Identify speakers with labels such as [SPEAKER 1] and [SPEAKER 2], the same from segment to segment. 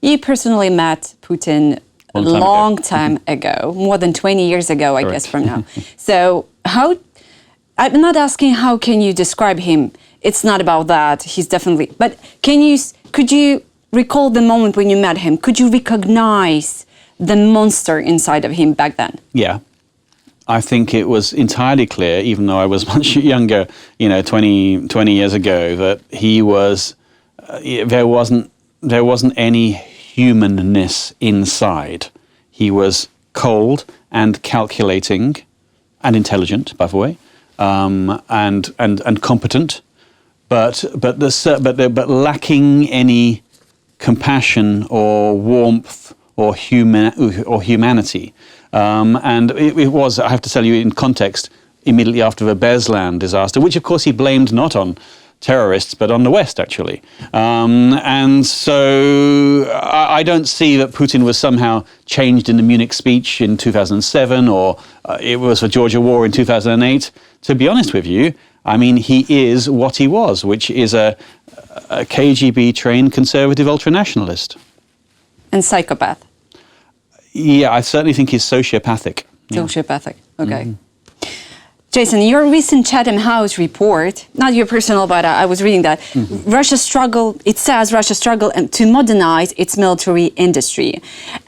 [SPEAKER 1] You personally met Putin a long time ago, more than 20 years ago, I guess, from now. So I'm not asking how can you describe him. It's not about that. He's definitely, but could you recall the moment when you met him? Could you recognize the monster inside of him back then?
[SPEAKER 2] Yeah. I think it was entirely clear, even though I was much younger, 20 years ago, that he was, there wasn't any humanness inside. He was cold and calculating and intelligent, by the way, and competent, but lacking any compassion or warmth or humanity. And it was, I have to tell you, in context, immediately after the Beslan disaster, which of course he blamed not on terrorists, but on the West, actually. And so I don't see that Putin was somehow changed in the Munich speech in 2007, or it was the Georgia War in 2008. To be honest with you, I mean, he is what he was, which is a KGB-trained conservative ultranationalist.
[SPEAKER 1] And psychopath.
[SPEAKER 2] Yeah, I certainly think he's sociopathic.
[SPEAKER 1] Sociopathic, okay. Mm-hmm. Jason, your recent Chatham House report, not your personal, but I was reading that, Russia struggled to modernize its military industry.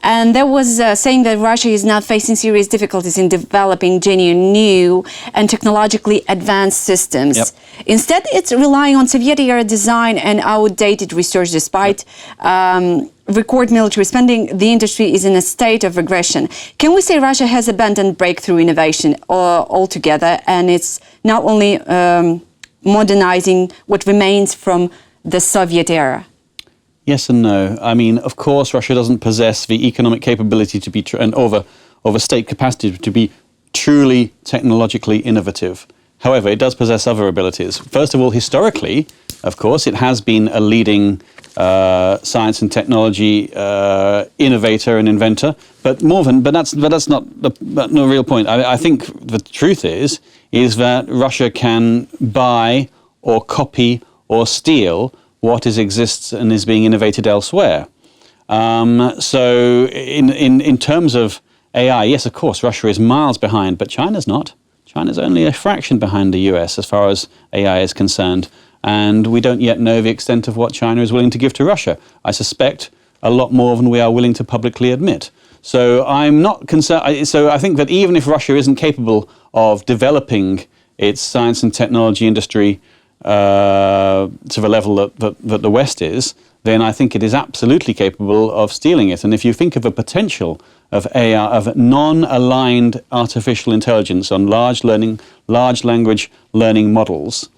[SPEAKER 1] And that was saying that Russia is now facing serious difficulties in developing genuine new and technologically advanced systems. Yep. Instead, it's relying on Soviet-era design and outdated research. Despite record military spending, the industry is in a state of regression. Can we say Russia has abandoned breakthrough innovation altogether, and it's not only modernizing what remains from the Soviet era?
[SPEAKER 2] Yes and no. I mean, of course, Russia doesn't possess the economic capability to be, or the state capacity to be truly technologically innovative. However, it does possess other abilities. First of all, historically, of course, it has been a leading science and technology innovator and inventor, but that's not the real point. I think the truth is that Russia can buy or copy or steal what exists and is being innovated elsewhere. So in terms of AI, yes, of course, Russia is miles behind, but China's not. China's only a fraction behind the US as far as AI is concerned. And we don't yet know the extent of what China is willing to give to Russia. I suspect a lot more than we are willing to publicly admit. So I'm not concerned. So I think that even if Russia isn't capable of developing its science and technology industry to the level that the West is, then I think it is absolutely capable of stealing it. And if you think of the potential of AI, of non-aligned artificial intelligence on large language learning models,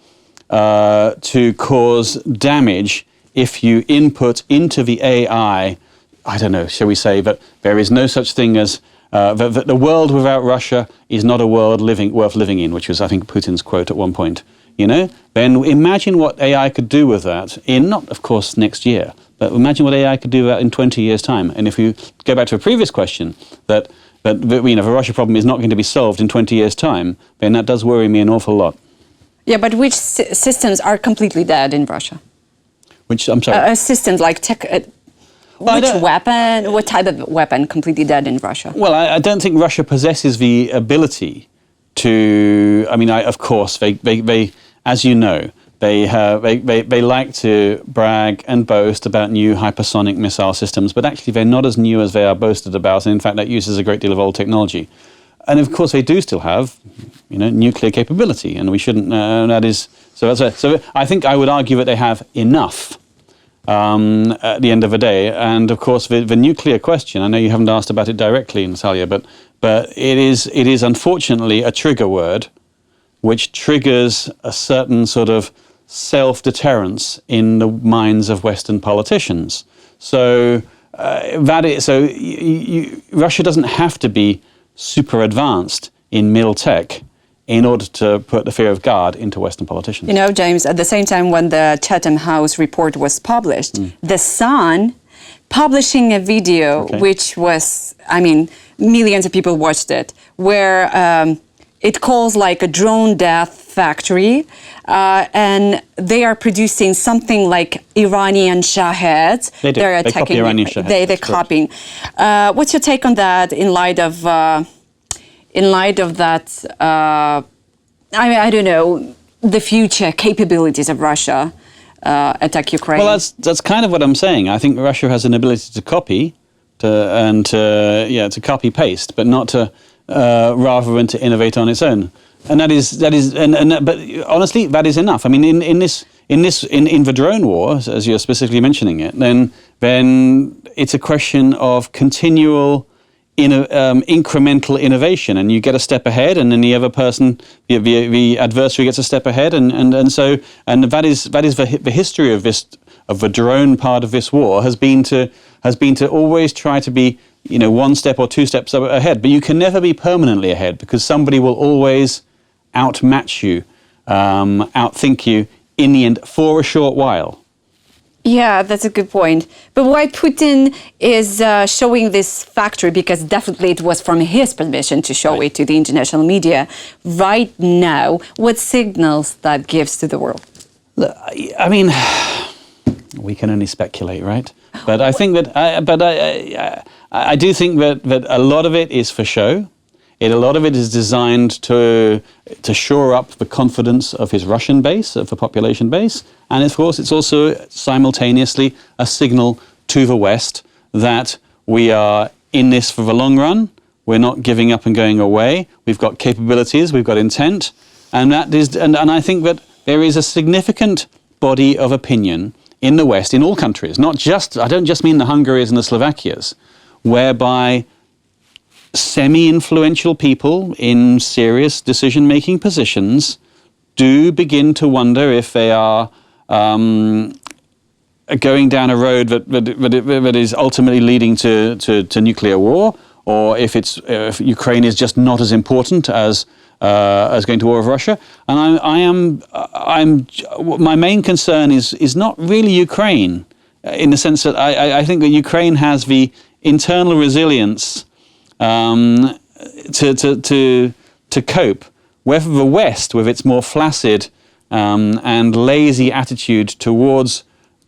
[SPEAKER 2] to cause damage if you input into the AI, I don't know, shall we say that there is no such thing as, that the world without Russia is not a world worth living in, which was, I think, Putin's quote at one point, then imagine what AI could do with that in, not, of course, next year, but imagine what AI could do with that in 20 years' time. And if you go back to a previous question, that the Russia problem is not going to be solved in 20 years' time, then that does worry me an awful lot.
[SPEAKER 1] Yeah, but which systems are completely dead in Russia?
[SPEAKER 2] Which, I'm sorry?
[SPEAKER 1] Systems like tech... what type of weapon completely dead in Russia?
[SPEAKER 2] Well, I don't think Russia possesses the ability to... I mean, of course, they as you know, they like to brag and boast about new hypersonic missile systems, but actually they're not as new as they are boasted about, and in fact that uses a great deal of old technology. And of course they do still have, nuclear capability, and we shouldn't. So I think I would argue that they have enough at the end of the day. And of course the nuclear question. I know you haven't asked about it directly, Natalia, but it is unfortunately a trigger word, which triggers a certain sort of self-deterrence in the minds of Western politicians. So Russia doesn't have to be super advanced in mil tech in order to put the fear of God into Western politicians.
[SPEAKER 1] James, at the same time when the Chatham House report was published, The Sun publishing a video, which was, millions of people watched it, where it calls like a drone death factory, and they are producing something like Iranian Shaheds.
[SPEAKER 2] They do. They copy Iranian Shaheds.
[SPEAKER 1] They're copying. What's your take on that in light of that? I don't know, the future capabilities of Russia attack Ukraine.
[SPEAKER 2] Well, that's kind of what I'm saying. I think Russia has an ability to copy, to copy paste, but not to rather than to innovate on its own. And but honestly, that is enough. I mean, in the drone war, as you're specifically mentioning it, then it's a question of continual incremental innovation, and you get a step ahead, and then the other person, the adversary, gets a step ahead, and that is the history of the drone part of this war has been to always try to be one step or two steps ahead, but you can never be permanently ahead because somebody will always outmatch you, outthink you in the end for a short while.
[SPEAKER 1] Yeah, that's a good point. But why Putin is showing this factory, because definitely it was from his permission to show it to the international media right now, what signals that gives to the world?
[SPEAKER 2] I mean, we can only speculate, right? But I think that, I do think that a lot of it is for show. A lot of it is designed to shore up the confidence of his Russian base, of the population base. And of course, it's also simultaneously a signal to the West that we are in this for the long run. We're not giving up and going away. We've got capabilities, we've got intent. And I think that there is a significant body of opinion in the West, in all countries, I don't just mean the Hungaries and the Slovakias, whereby semi-influential people in serious decision-making positions do begin to wonder if they are going down a road that is ultimately leading to nuclear war, or if Ukraine is just not as important as going to war with Russia. And my main concern is not really Ukraine, in the sense that I think that Ukraine has the internal resilience to cope. Whether the West, with its more flaccid and lazy attitude towards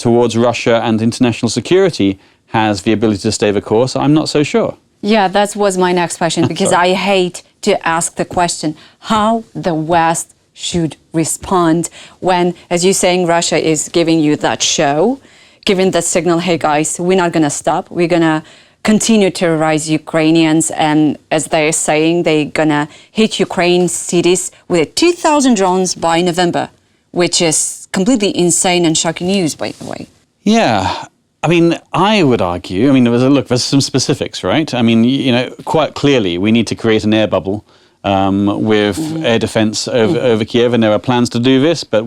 [SPEAKER 2] Russia and international security, has the ability to stay the course, I'm not so sure.
[SPEAKER 1] Yeah, that was my next question, because I hate to ask the question how the West should respond when, as you're saying, Russia is giving you that show, giving that signal, hey guys, we're not going to stop, we're going to continue to terrorize Ukrainians, and as they're saying, they're going to hit Ukraine cities with 2,000 drones by November, which is completely insane and shocking news, by the way.
[SPEAKER 2] Yeah. I mean, I would argue, there's some specifics, right? I mean, quite clearly we need to create an air bubble with air defense over Kiev, and there are plans to do this, but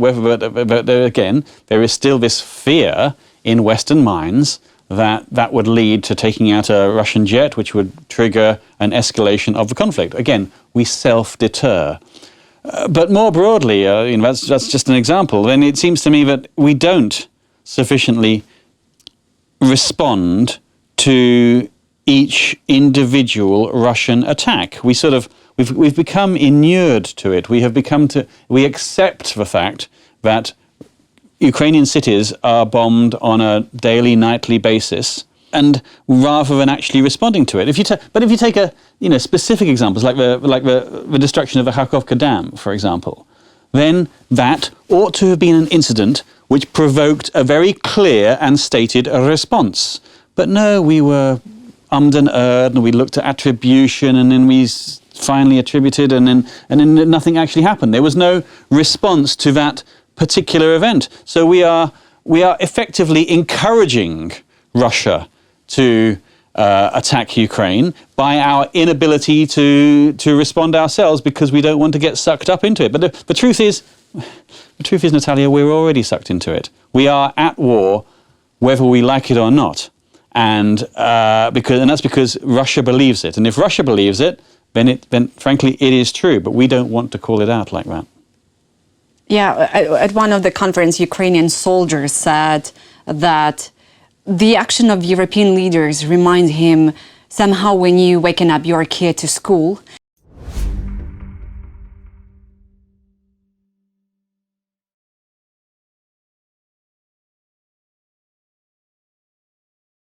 [SPEAKER 2] again, there is still this fear in Western minds that would lead to taking out a Russian jet, which would trigger an escalation of the conflict. Again, we self-deter. But more broadly, that's just an example. Then it seems to me that we don't sufficiently respond to each individual Russian attack. We've become inured to it. We accept the fact that Ukrainian cities are bombed on a daily, nightly basis, and rather than actually responding to it. If you take specific examples like the destruction of the Kharkovka Dam, for example, then that ought to have been an incident which provoked a very clear and stated response. But no, we were ummed and erred, and we looked at attribution, and then we finally attributed, and then nothing actually happened. There was no response to that particular event. So we are effectively encouraging Russia to attack Ukraine by our inability to respond ourselves, because we don't want to get sucked up into it. But the truth is, Natalia, we're already sucked into it. We are at war, whether we like it or not, and that's because Russia believes it. And if Russia believes it, then frankly it is true. But we don't want to call it out like that.
[SPEAKER 1] Yeah, at one of the conference, Ukrainian soldiers said that the action of European leaders reminds him somehow when you waken up your kid to school